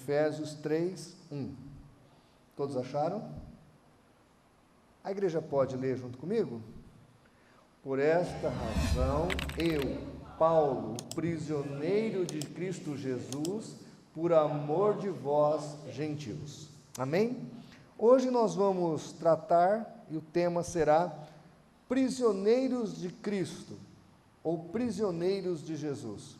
Efésios 3, 1. Todos acharam? A igreja pode ler junto comigo? Por esta razão, eu, Paulo, prisioneiro de Cristo Jesus, por amor de vós, gentios. Amém? Hoje nós vamos tratar, e o tema será prisioneiros de Cristo, ou prisioneiros de Jesus.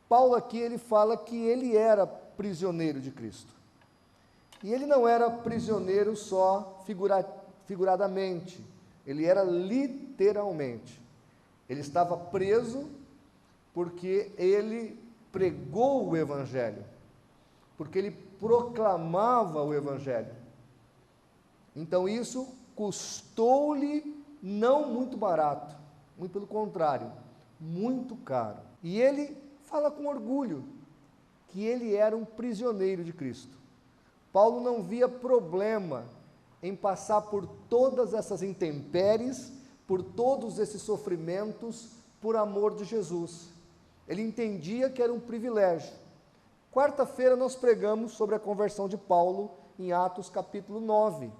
Paulo aqui, ele fala que ele era prisioneiro de Cristo. E ele não era prisioneiro só figuradamente, ele era literalmente. Ele estava preso porque ele pregou o Evangelho, porque ele proclamava o Evangelho. Então isso custou-lhe não muito barato, muito pelo contrário, muito caro. E ele fala com orgulho que ele era um prisioneiro de Cristo. Paulo não via problema em passar por todas essas intempéries, por todos esses sofrimentos, por amor de Jesus. Ele entendia que era um privilégio. Quarta-feira nós pregamos sobre a conversão de Paulo em Atos capítulo 9.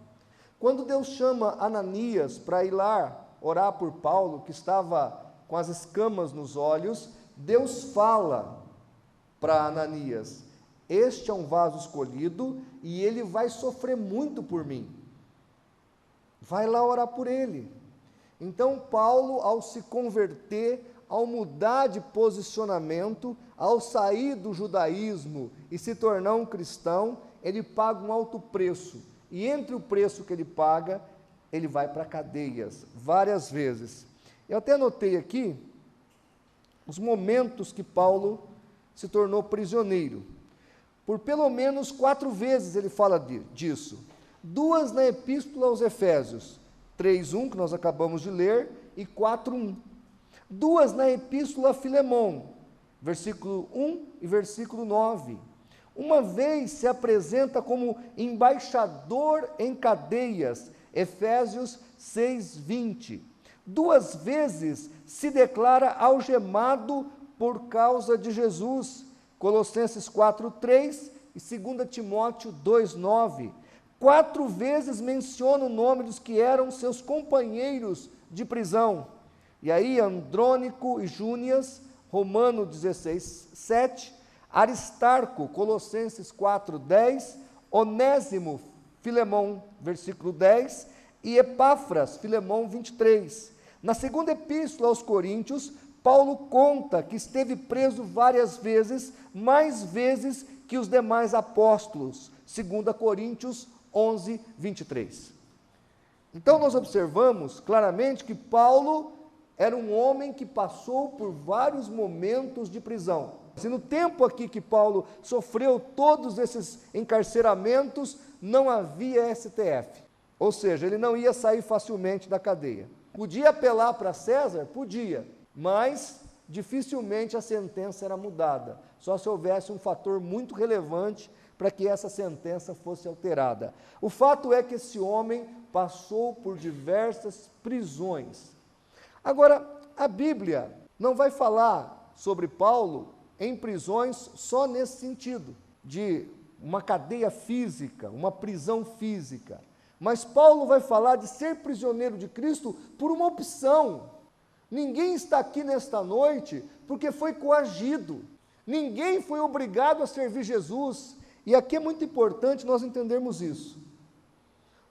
Quando Deus chama Ananias para ir lá orar por Paulo, que estava com as escamas nos olhos, Deus fala para Ananias: este é um vaso escolhido e ele vai sofrer muito por mim. Vai lá orar por ele. Então Paulo, ao se converter, ao mudar de posicionamento, ao sair do judaísmo e se tornar um cristão, ele paga um alto preço. E entre o preço que ele paga, ele vai para cadeias várias vezes. Eu até anotei aqui os momentos que Paulo se tornou prisioneiro. Por pelo menos 4 vezes ele fala disso. 2 na Epístola aos Efésios, 3:1, que nós acabamos de ler, e 4:1. 2 na Epístola a Filemon, versículo 1 e versículo 9. Uma vez se apresenta como embaixador em cadeias, Efésios 6:20. 2 vezes se declara algemado por causa de Jesus, Colossenses 4:3 e 2 Timóteo 2:9. 4 vezes menciona o nome dos que eram seus companheiros de prisão. E aí Andrônico e Júnias, Romano 16:7, Aristarco, Colossenses 4:10, Onésimo, Filemon, versículo 10, e Epáfras, Filemon 23. Na segunda epístola aos Coríntios, Paulo conta que esteve preso várias vezes, mais vezes que os demais apóstolos, 2 Coríntios 11:23. Então nós observamos claramente que Paulo era um homem que passou por vários momentos de prisão. Se no tempo aqui que Paulo sofreu todos esses encarceramentos, não havia STF, ou seja, ele não ia sair facilmente da cadeia. Podia apelar para César? Podia, mas dificilmente a sentença era mudada, só se houvesse um fator muito relevante para que essa sentença fosse alterada. O fato é que esse homem passou por diversas prisões. Agora, a Bíblia não vai falar sobre Paulo em prisões só nesse sentido, de uma cadeia física, uma prisão física, mas Paulo vai falar de ser prisioneiro de Cristo por uma opção. Ninguém está aqui nesta noite porque foi coagido, ninguém foi obrigado a servir Jesus, e aqui é muito importante nós entendermos isso.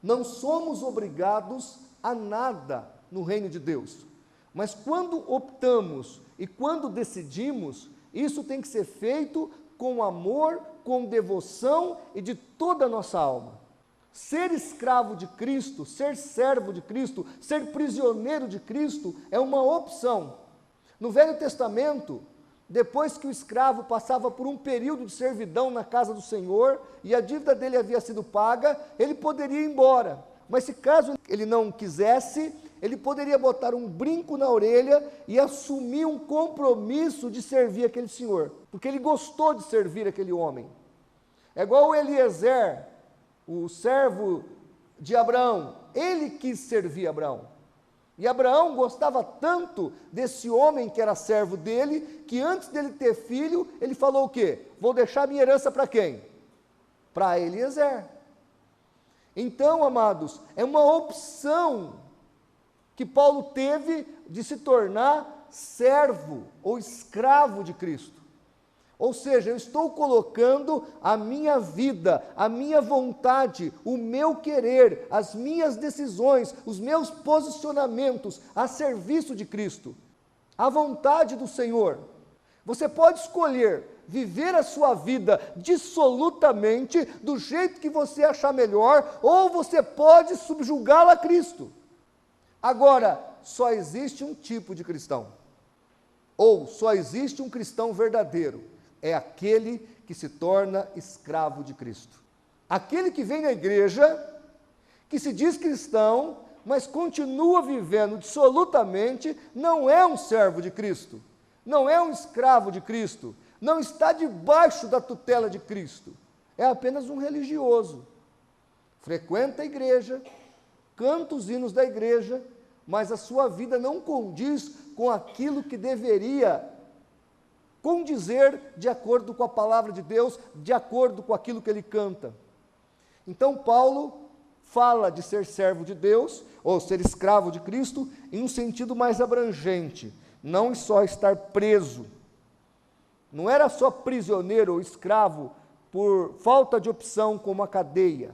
Não somos obrigados a nada no reino de Deus, mas quando optamos e quando decidimos, isso tem que ser feito com amor, com devoção e de toda a nossa alma. Ser escravo de Cristo, ser servo de Cristo, ser prisioneiro de Cristo é uma opção. No Velho Testamento, depois que o escravo passava por um período de servidão na casa do Senhor e a dívida dele havia sido paga, ele poderia ir embora. Mas se caso ele não quisesse, ele poderia botar um brinco na orelha e assumir um compromisso de servir aquele senhor, porque ele gostou de servir aquele homem. É igual o Eliezer, o servo de Abraão, ele quis servir Abraão. E Abraão gostava tanto desse homem que era servo dele, que antes dele ter filho, ele falou o quê? Vou deixar minha herança para quem? Para Eliezer. Então, amados, é uma opção que Paulo teve de se tornar servo ou escravo de Cristo. Ou seja, eu estou colocando a minha vida, a minha vontade, o meu querer, as minhas decisões, os meus posicionamentos a serviço de Cristo, a vontade do Senhor. Você pode escolher viver a sua vida dissolutamente, do jeito que você achar melhor, ou você pode subjugá-la a Cristo. Agora, só existe um tipo de cristão, ou só existe um cristão verdadeiro, é aquele que se torna escravo de Cristo. Aquele que vem na igreja, que se diz cristão, mas continua vivendo dissolutamente, não é um servo de Cristo, não é um escravo de Cristo, não está debaixo da tutela de Cristo, é apenas um religioso. Frequenta a igreja, canta os hinos da igreja, mas a sua vida não condiz com aquilo que deveria condizer de acordo com a palavra de Deus, de acordo com aquilo que ele canta. Então Paulo fala de ser servo de Deus, ou ser escravo de Cristo, em um sentido mais abrangente, não só estar preso. Não era só prisioneiro ou escravo por falta de opção como a cadeia,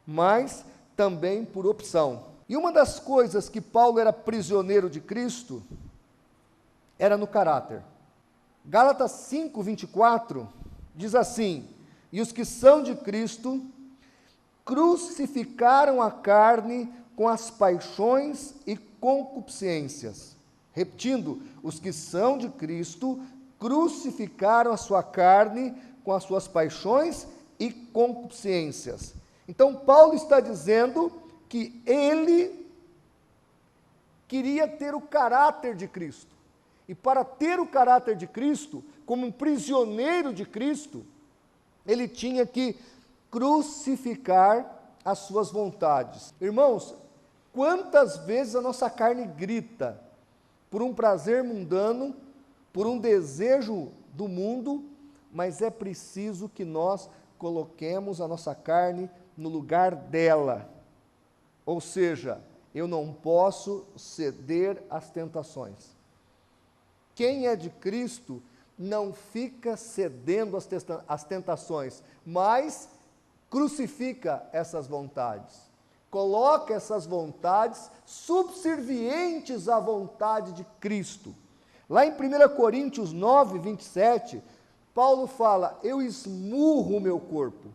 mas também por opção. E uma das coisas que Paulo era prisioneiro de Cristo, era no caráter. Gálatas 5:24 diz assim: e os que são de Cristo crucificaram a carne com as paixões e concupiscências. Repetindo, os que são de Cristo crucificaram a sua carne com as suas paixões e concupiscências. Então Paulo está dizendo que ele queria ter o caráter de Cristo. E para ter o caráter de Cristo, como um prisioneiro de Cristo, ele tinha que crucificar as suas vontades. Irmãos, quantas vezes a nossa carne grita por um prazer mundano, por um desejo do mundo, mas é preciso que nós coloquemos a nossa carne no lugar dela. Ou seja, eu não posso ceder às tentações. Quem é de Cristo não fica cedendo às tentações, mas crucifica essas vontades. Coloca essas vontades subservientes à vontade de Cristo. Lá em 1 Coríntios 9:27, Paulo fala: eu esmurro o meu corpo,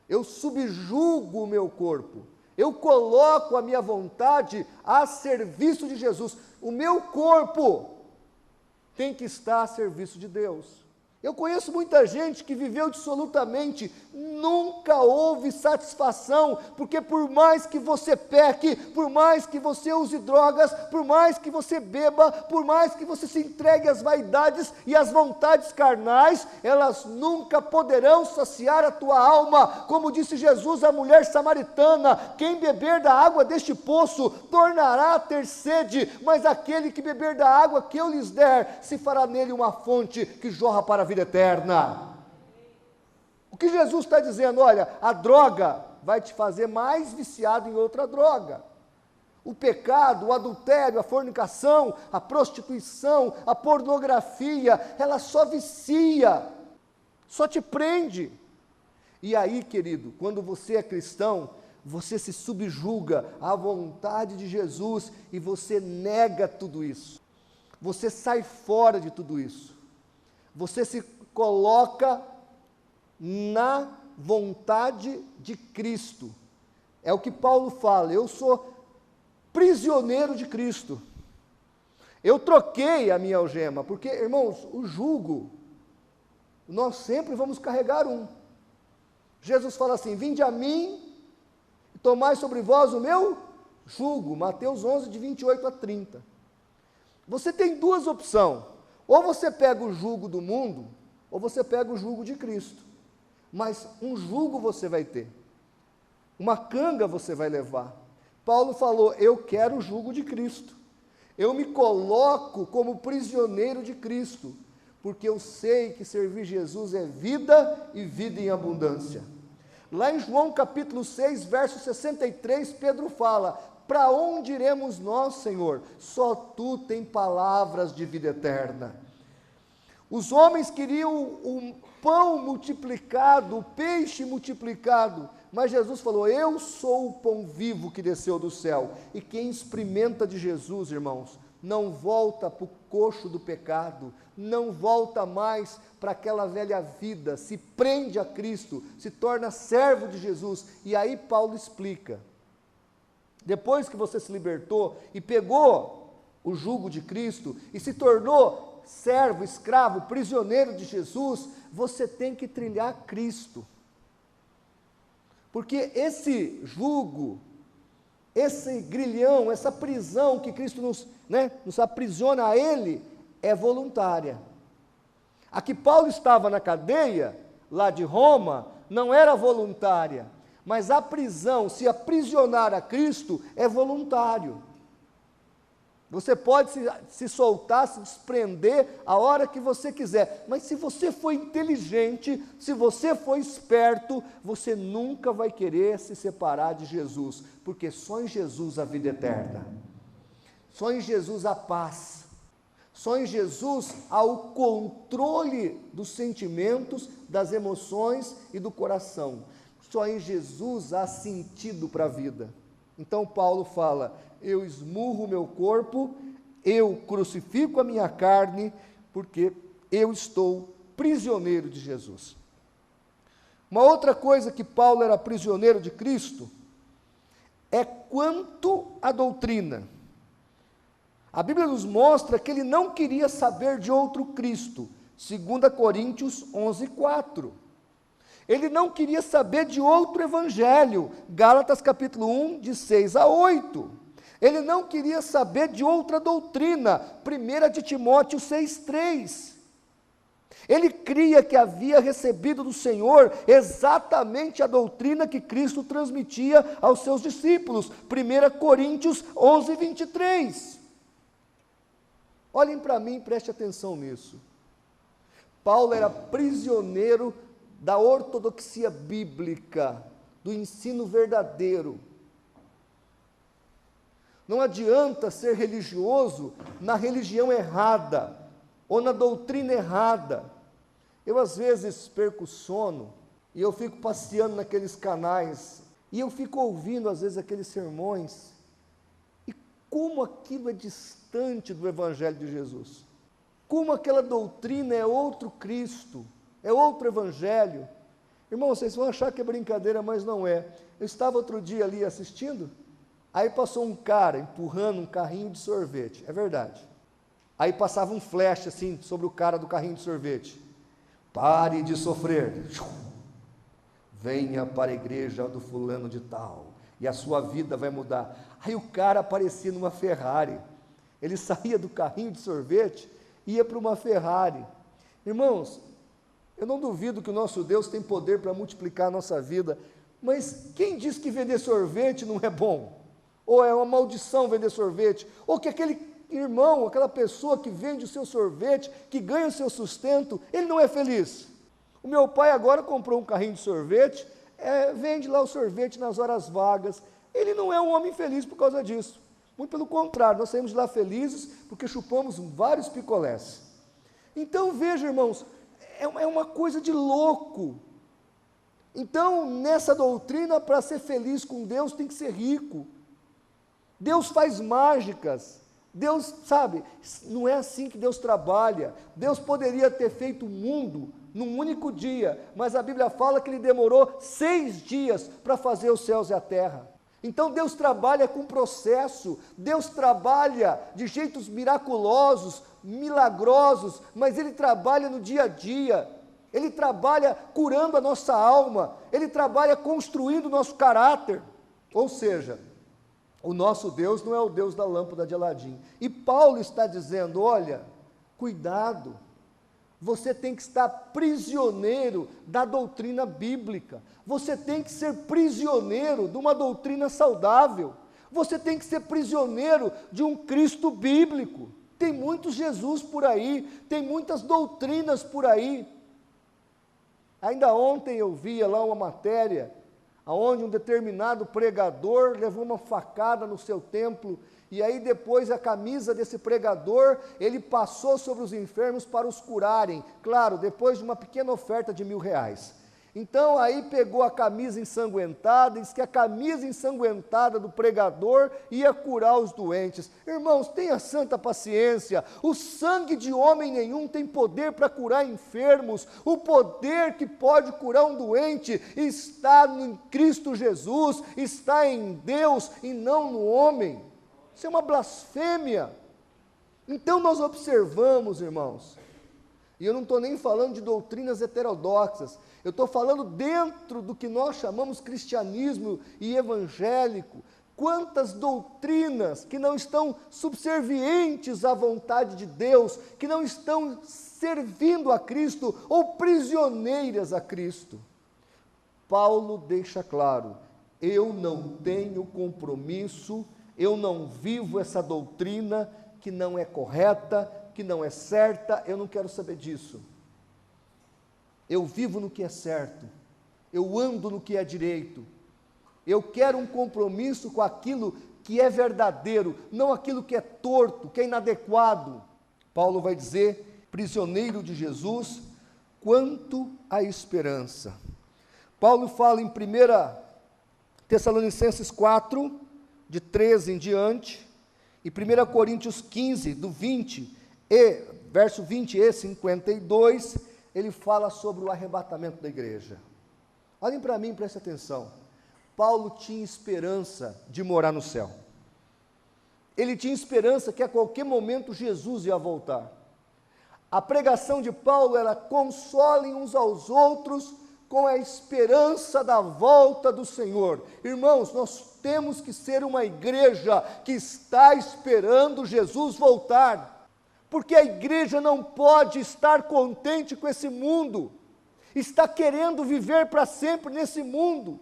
eu subjugo o meu corpo, eu coloco a minha vontade a serviço de Jesus. O meu corpo tem que estar a serviço de Deus. Eu conheço muita gente que viveu dissolutamente, nunca houve satisfação, porque por mais que você peque, por mais que você use drogas, por mais que você beba, por mais que você se entregue às vaidades e às vontades carnais, elas nunca poderão saciar a tua alma. Como disse Jesus à mulher samaritana: quem beber da água deste poço tornará a ter sede, mas aquele que beber da água que eu lhes der, se fará nele uma fonte que jorra para a vida eterna. O que Jesus está dizendo? Olha, a droga vai te fazer mais viciado em outra droga. O pecado, o adultério, a fornicação, a prostituição, a pornografia, ela só vicia, só te prende. E aí, querido, quando você é cristão, você se subjuga à vontade de Jesus e você nega tudo isso. Você sai fora de tudo isso. Você se coloca na vontade de Cristo. É o que Paulo fala: eu sou prisioneiro de Cristo. Eu troquei a minha algema, porque, irmãos, o jugo, nós sempre vamos carregar um. Jesus fala assim: vinde a mim e tomai sobre vós o meu jugo. Mateus 11, de 28 a 30. Você tem duas opções: ou você pega o jugo do mundo, ou você pega o jugo de Cristo. Mas um jugo você vai ter, uma canga você vai levar. Paulo falou: eu quero o jugo de Cristo, eu me coloco como prisioneiro de Cristo, porque eu sei que servir Jesus é vida e vida em abundância. Lá em João capítulo 6, verso 63, Pedro fala: para onde iremos nós, Senhor? Só tu tem palavras de vida eterna. Os homens queriam o pão multiplicado, o peixe multiplicado, mas Jesus falou: eu sou o pão vivo que desceu do céu. E quem experimenta de Jesus, irmãos, não volta para o coxo do pecado, não volta mais para aquela velha vida, se prende a Cristo, se torna servo de Jesus. E aí Paulo explica: depois que você se libertou e pegou o jugo de Cristo e se tornou servo, escravo, prisioneiro de Jesus, você tem que trilhar Cristo, porque esse jugo, esse grilhão, essa prisão que Cristo nos aprisiona a Ele, é voluntária. A que Paulo estava na cadeia, lá de Roma, não era voluntária, mas a prisão, se aprisionar a Cristo, é voluntário. Você pode se soltar, se desprender a hora que você quiser, mas se você for inteligente, se você for esperto, você nunca vai querer se separar de Jesus, porque só em Jesus a vida eterna, só em Jesus a paz, só em Jesus há o controle dos sentimentos, das emoções e do coração, só em Jesus há sentido para a vida. Então Paulo fala: eu esmurro o meu corpo, eu crucifico a minha carne, porque eu estou prisioneiro de Jesus. Uma outra coisa que Paulo era prisioneiro de Cristo, é quanto à doutrina. A Bíblia nos mostra que ele não queria saber de outro Cristo, 2 Coríntios 11:4. Ele não queria saber de outro evangelho, Gálatas capítulo 1, de 6 a 8. Ele não queria saber de outra doutrina, 1 de Timóteo 6,3. Ele cria que havia recebido do Senhor exatamente a doutrina que Cristo transmitia aos seus discípulos, 1 Coríntios 11:23. Olhem para mim e preste atenção nisso. Paulo era prisioneiro da ortodoxia bíblica, do ensino verdadeiro. Não adianta ser religioso na religião errada, ou na doutrina errada. Eu às vezes perco o sono, e eu fico passeando naqueles canais, e eu fico ouvindo às vezes aqueles sermões, e como aquilo é distante do Evangelho de Jesus, como aquela doutrina é outro Cristo, é outro Evangelho. Irmão, vocês vão achar que é brincadeira, mas não é. Eu estava outro dia ali assistindo, aí passou um cara empurrando um carrinho de sorvete, é verdade. Aí passava um flash assim, sobre o cara do carrinho de sorvete: pare de sofrer, venha para a igreja do fulano de tal, e a sua vida vai mudar. Aí o cara aparecia numa Ferrari, ele saía do carrinho de sorvete, ia para uma Ferrari. Irmãos, eu não duvido que o nosso Deus tem poder para multiplicar a nossa vida, mas quem diz que vender sorvete não é bom? Ou é uma maldição vender sorvete? Ou que aquele irmão, aquela pessoa que vende o seu sorvete, que ganha o seu sustento, ele não é feliz? O meu pai agora comprou um carrinho de sorvete, vende lá o sorvete nas horas vagas. Ele não é um homem feliz por causa disso. Muito pelo contrário, nós saímos de lá felizes porque chupamos vários picolés. Então veja, irmãos, é uma coisa de louco. Então, nessa doutrina, para ser feliz com Deus, tem que ser rico. Deus faz mágicas. Deus, sabe, não é assim que Deus trabalha. Deus poderia ter feito o mundo num único dia, mas a Bíblia fala que Ele demorou 6 dias para fazer os céus e a terra. Então Deus trabalha com processo, Deus trabalha de jeitos miraculosos, milagrosos, mas Ele trabalha no dia a dia, Ele trabalha curando a nossa alma, Ele trabalha construindo o nosso caráter. Ou seja, o nosso Deus não é o Deus da lâmpada de Aladim. E Paulo está dizendo: olha, cuidado, você tem que estar prisioneiro da doutrina bíblica, você tem que ser prisioneiro de uma doutrina saudável, Você tem que ser prisioneiro de um Cristo bíblico. Tem muitos Jesus por aí, tem muitas doutrinas por aí. Ainda ontem eu via lá uma matéria, onde um determinado pregador levou uma facada no seu templo, e aí depois a camisa desse pregador, ele passou sobre os enfermos para os curarem, claro, depois de uma pequena oferta de R$1.000. Então aí pegou a camisa ensanguentada, diz que a camisa ensanguentada do pregador ia curar os doentes. Irmãos, tenha santa paciência, o sangue de homem nenhum tem poder para curar enfermos, o poder que pode curar um doente está em Cristo Jesus, está em Deus e não no homem. Isso é uma blasfêmia. Então nós observamos, irmãos, e eu não estou nem falando de doutrinas heterodoxas, eu estou falando dentro do que nós chamamos cristianismo e evangélico, quantas doutrinas que não estão subservientes à vontade de Deus, que não estão servindo a Cristo ou prisioneiras a Cristo. Paulo deixa claro, eu não tenho compromisso, eu não vivo essa doutrina que não é correta, que não é certa, eu não quero saber disso. Eu vivo no que é certo, eu ando no que é direito, eu quero um compromisso com aquilo que é verdadeiro, não aquilo que é torto, que é inadequado. Paulo vai dizer, prisioneiro de Jesus, quanto à esperança. Paulo fala em 1 Tessalonicenses 4, de 13 em diante, e 1 Coríntios 15, do 20, verso 20 e 52, ele fala sobre o arrebatamento da igreja. Olhem para mim, prestem atenção. Paulo tinha esperança de morar no céu. Ele tinha esperança que a qualquer momento Jesus ia voltar. A pregação de Paulo era: consolem uns aos outros com a esperança da volta do Senhor. Irmãos, nós temos que ser uma igreja que está esperando Jesus voltar. Porque a igreja não pode estar contente com esse mundo, está querendo viver para sempre nesse mundo.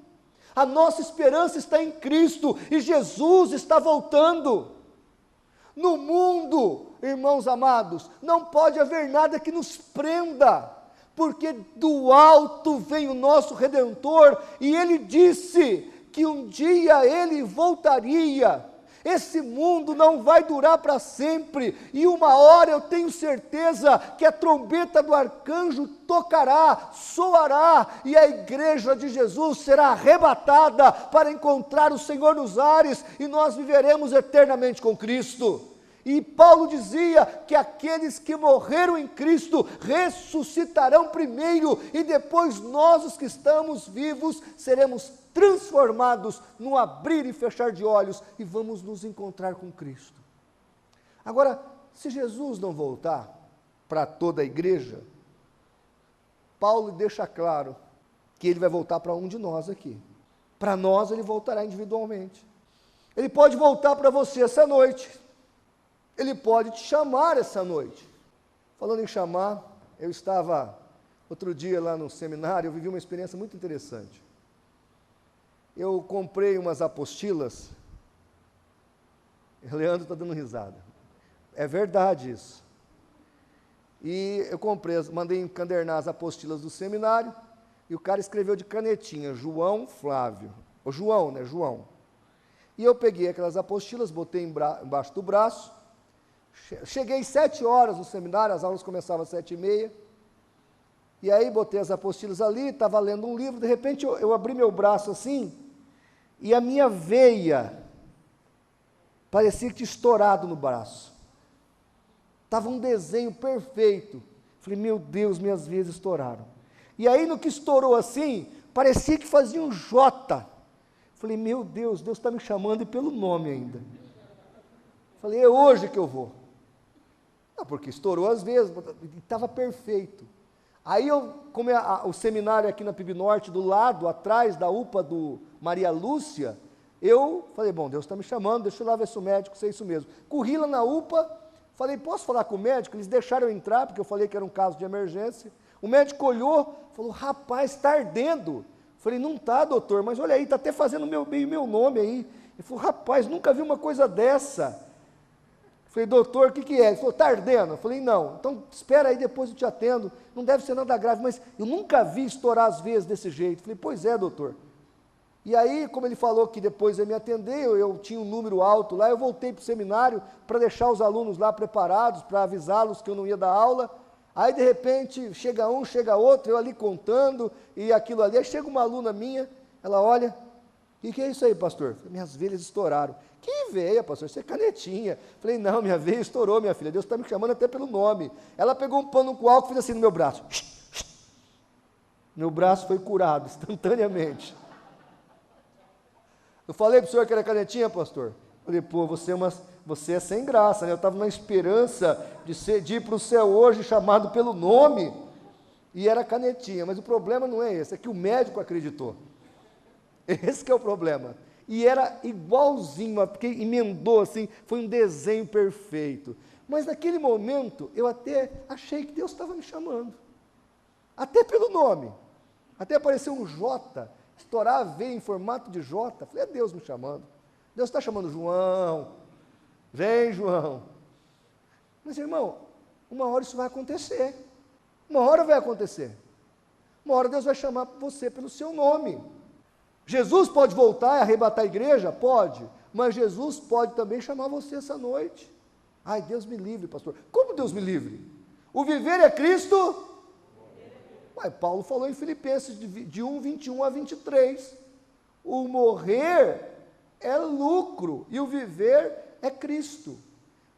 A nossa esperança está em Cristo e Jesus está voltando. No mundo, irmãos amados, não pode haver nada que nos prenda, porque do alto vem o nosso Redentor e Ele disse que um dia Ele voltaria. Esse mundo não vai durar para sempre, e uma hora eu tenho certeza que a trombeta do arcanjo tocará, soará, e a igreja de Jesus será arrebatada para encontrar o Senhor nos ares, e nós viveremos eternamente com Cristo. E Paulo dizia que aqueles que morreram em Cristo ressuscitarão primeiro, e depois nós, os que estamos vivos, seremos transformados no abrir e fechar de olhos, e vamos nos encontrar com Cristo. Agora, se Jesus não voltar para toda a igreja, Paulo deixa claro que ele vai voltar para um de nós aqui. Para nós ele voltará individualmente. Ele pode voltar para você essa noite. Ele pode te chamar essa noite. Falando em chamar, eu estava outro dia lá no seminário, eu vivi uma experiência muito interessante. Eu comprei umas apostilas. Leandro está dando risada. É verdade isso. E eu comprei, mandei encadernar as apostilas do seminário, e o cara escreveu de canetinha, João Flávio. O João, né? João. E eu peguei aquelas apostilas, botei embaixo do braço. Cheguei 7 horas no seminário, as aulas começavam às 7h30. E aí botei as apostilas ali, estava lendo um livro, de repente eu abri meu braço assim, e a minha veia parecia que tinha estourado no braço. Estava um desenho perfeito. Falei, meu Deus, minhas veias estouraram. E aí no que estourou assim, parecia que fazia um J. Falei, meu Deus, Deus está me chamando e pelo nome ainda. Falei, é hoje que eu vou. Não, porque estourou às vezes, estava perfeito. Aí como o seminário aqui na PIB Norte, do lado, atrás da UPA do Maria Lúcia, eu falei, bom, Deus está me chamando, deixa eu lá ver se o médico, se é isso mesmo. Corri lá na UPA, falei, posso falar com o médico? Eles deixaram eu entrar, porque eu falei que era um caso de emergência. O médico olhou, falou, rapaz, está ardendo. Falei, não está, doutor, mas olha aí, está até fazendo meu nome aí. Ele Ele falou, rapaz, nunca vi uma coisa dessa. Eu falei, doutor, o que é? Ele falou, está ardendo. Eu falei, não, então espera aí, depois eu te atendo. Não deve ser nada grave, mas eu nunca vi estourar as veias desse jeito. Eu falei, pois é, doutor. E aí, como ele falou que depois ia me atender, eu tinha um número alto lá, eu voltei para o seminário para deixar os alunos lá preparados, para avisá-los que eu não ia dar aula. Aí, de repente, chega um, chega outro, eu ali contando, e aquilo ali. Aí chega uma aluna minha, ela olha, o que é isso aí, pastor? Minhas veias estouraram. Que veia, pastor? Isso é canetinha. Falei, não, minha veia estourou, minha filha. Deus está me chamando até pelo nome. Ela pegou um pano com álcool e fez assim no meu braço. Meu braço foi curado instantaneamente. Eu falei para o senhor que era canetinha, pastor? Falei, pô, você é sem graça, né? Eu estava na esperança de ir para o céu hoje chamado pelo nome, e era canetinha. Mas o problema não é esse, é que o médico acreditou. Esse que é o problema. E era igualzinho, porque emendou assim, foi um desenho perfeito. Mas naquele momento, eu até achei que Deus estava me chamando. Até pelo nome. Até apareceu um J, estourar a veia em formato de J. Falei, é Deus me chamando. Deus está chamando João. Vem, João. Mas, irmão, uma hora isso vai acontecer. Uma hora vai acontecer. Uma hora Deus vai chamar você pelo seu nome. Jesus pode voltar e arrebatar a igreja? Pode. Mas Jesus pode também chamar você essa noite. Ai, Deus me livre, pastor. Como Deus me livre? O viver é Cristo? Mas Paulo falou em Filipenses de 1, 21 a 23. O morrer é lucro e o viver é Cristo.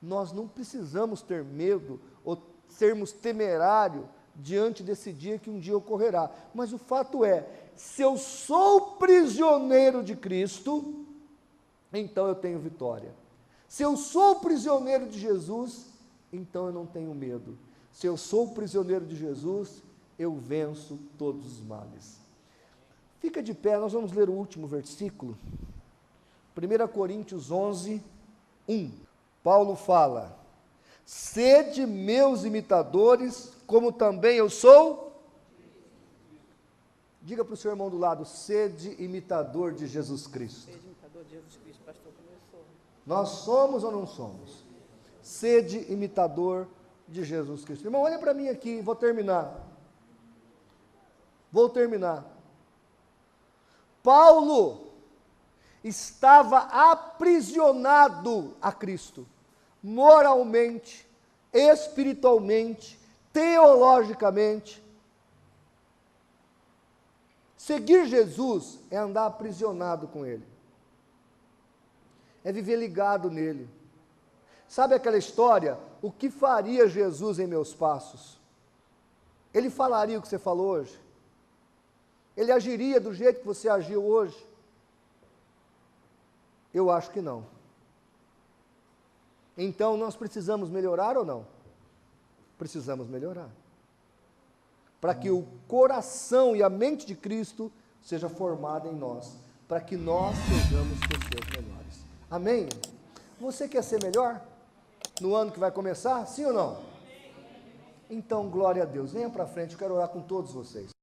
Nós não precisamos ter medo ou sermos temerários diante desse dia que um dia ocorrerá. Mas o fato é, se eu sou prisioneiro de Cristo, então eu tenho vitória. Se eu sou prisioneiro de Jesus, então eu não tenho medo. Se eu sou prisioneiro de Jesus, eu venço todos os males. Fica de pé, nós vamos ler o último versículo. 1 Coríntios 11, 1. Paulo fala, sede meus imitadores, como também eu sou. Diga para o seu irmão do lado, sede imitador de Jesus Cristo. Sede imitador de Jesus Cristo, pastor, como eu sou. Nós somos ou não somos? Sede imitador de Jesus Cristo. Irmão, olha para mim aqui, vou terminar. Paulo estava aprisionado a Cristo, moralmente, espiritualmente, teologicamente. Seguir Jesus é andar aprisionado com Ele, é viver ligado nele. Sabe aquela história? O que faria Jesus em meus passos? Ele falaria o que você falou hoje? Ele agiria do jeito que você agiu hoje? Eu acho que não. Então nós precisamos melhorar ou não? Precisamos melhorar. Para que o coração e a mente de Cristo seja formada em nós, para que nós sejamos pessoas melhores. Amém? Você quer ser melhor no ano que vai começar? Sim ou não? Então, glória a Deus. Venha para frente, eu quero orar com todos vocês.